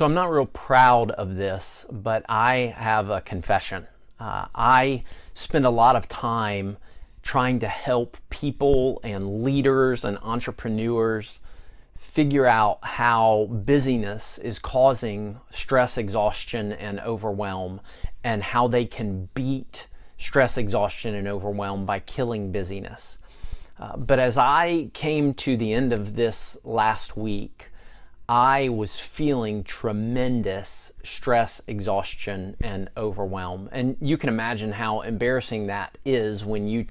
So I'm not real proud of this, but I have a confession. I spend a lot of time trying to help people and leaders and entrepreneurs figure out how busyness is causing stress, exhaustion, and overwhelm, and how they can beat stress, exhaustion, and overwhelm by killing busyness. But as I came to the end of this last week, I was feeling tremendous stress, exhaustion, and overwhelm. And you can imagine how embarrassing that is when you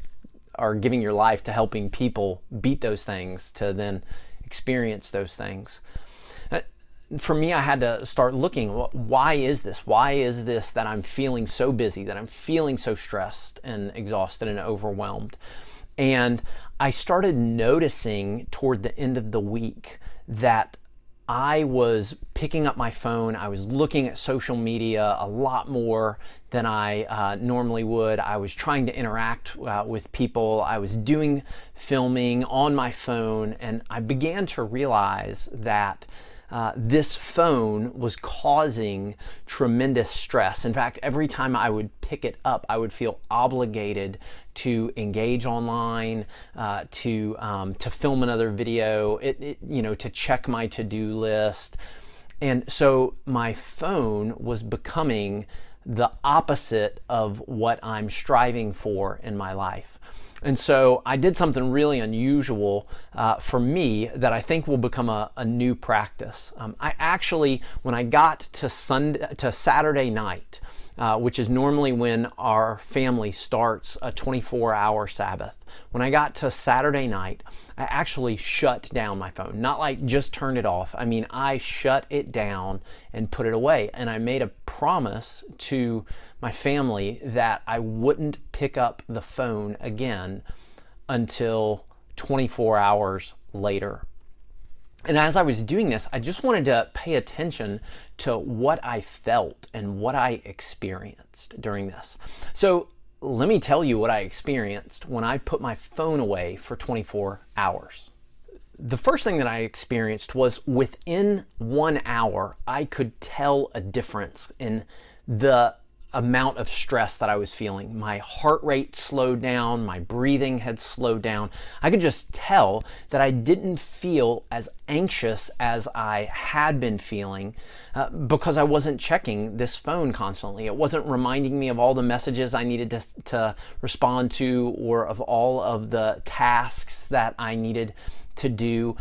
are giving your life to helping people beat those things, to then experience those things. For me, I had to start looking, why is this? Why is this that I'm feeling so busy, that I'm feeling so stressed and exhausted and overwhelmed? And I started noticing toward the end of the week that I was picking up my phone. I was looking at social media a lot more than I normally would. I was trying to interact with people. I was doing filming on my phone, and I began to realize that this phone was causing tremendous stress. In fact, every time I would pick it up, I would feel obligated to engage online, to film another video, to check my to-do list. And so my phone was becoming the opposite of what I'm striving for in my life. And so I did something really unusual for me that I think will become a new practice. I actually, when I got to Saturday night, which is normally when our family starts a 24-hour Sabbath, when I got to Saturday night, I actually shut down my phone. Not like just turned it off. I mean, I shut it down and put it away. And I made a promise to my family that I wouldn't pick up the phone again until 24 hours later. And as I was doing this, I just wanted to pay attention to what I felt and what I experienced during this. So let me tell you what I experienced when I put my phone away for 24 hours. The first thing that I experienced was within 1 hour, I could tell a difference in the amount of stress that I was feeling. My heart rate slowed down, my breathing had slowed down. I could just tell that I didn't feel as anxious as I had been feeling because I wasn't checking this phone constantly. It wasn't reminding me of all the messages I needed to respond to, or of all of the tasks that I needed to do.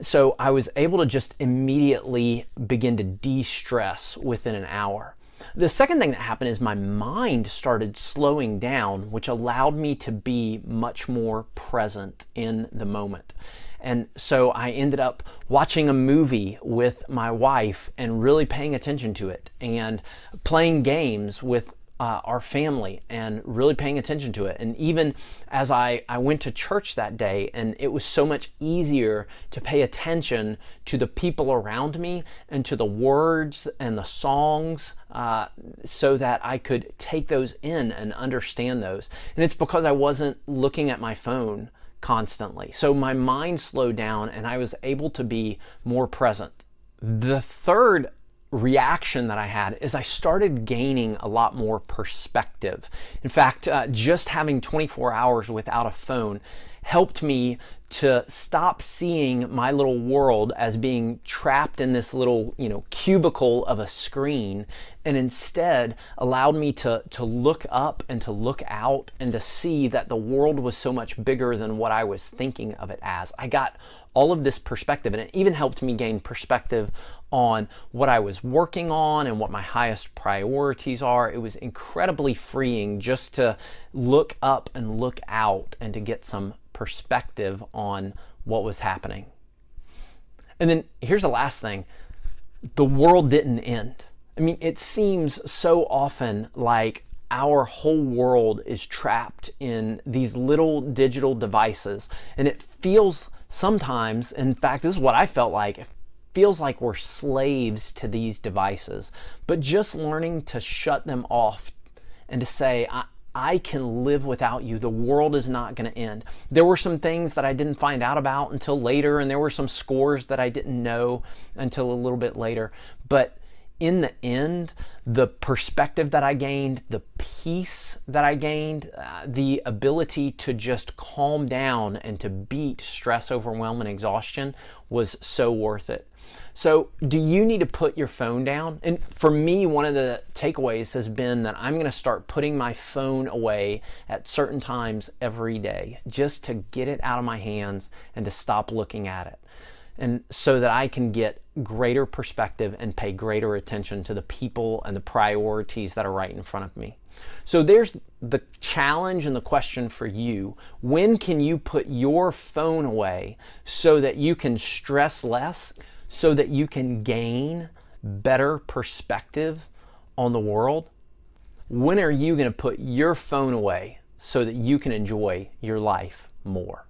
So I was able to just immediately begin to de-stress within an hour. The second thing that happened is my mind started slowing down, which allowed me to be much more present in the moment. And so I ended up watching a movie with my wife and really paying attention to it, and playing games with our family and really paying attention to it. And even as I went to church that day, and it was so much easier to pay attention to the people around me and to the words and the songs so that I could take those in and understand those. And it's because I wasn't looking at my phone constantly. So my mind slowed down and I was able to be more present. The third reaction that I had is I started gaining a lot more perspective. In fact, just having 24 hours without a phone helped me to stop seeing my little world as being trapped in this little, cubicle of a screen, and instead allowed me to look up and to look out and to see that the world was so much bigger than what I was thinking of it as. I got all of this perspective, and it even helped me gain perspective on what I was working on and what my highest priorities are. It was incredibly freeing just to look up and look out and to get some perspective on what was happening. And then here's the last thing. The world didn't end. I mean, it seems so often like our whole world is trapped in these little digital devices, and it feels sometimes, in fact, this is what I felt like, it feels like we're slaves to these devices. But just learning to shut them off and to say, I can live without you. The world is not going to end. There were some things that I didn't find out about until later, and there were some scores that I didn't know until a little bit later. But in the end, the perspective that I gained, the peace that I gained, the ability to just calm down and to beat stress, overwhelm, and exhaustion was so worth it. So do you need to put your phone down? And for me, one of the takeaways has been that I'm going to start putting my phone away at certain times every day, just to get it out of my hands and to stop looking at it. And so that I can get greater perspective and pay greater attention to the people and the priorities that are right in front of me. So there's the challenge and the question for you. When can you put your phone away so that you can stress less, so that you can gain better perspective on the world? When are you going to put your phone away so that you can enjoy your life more?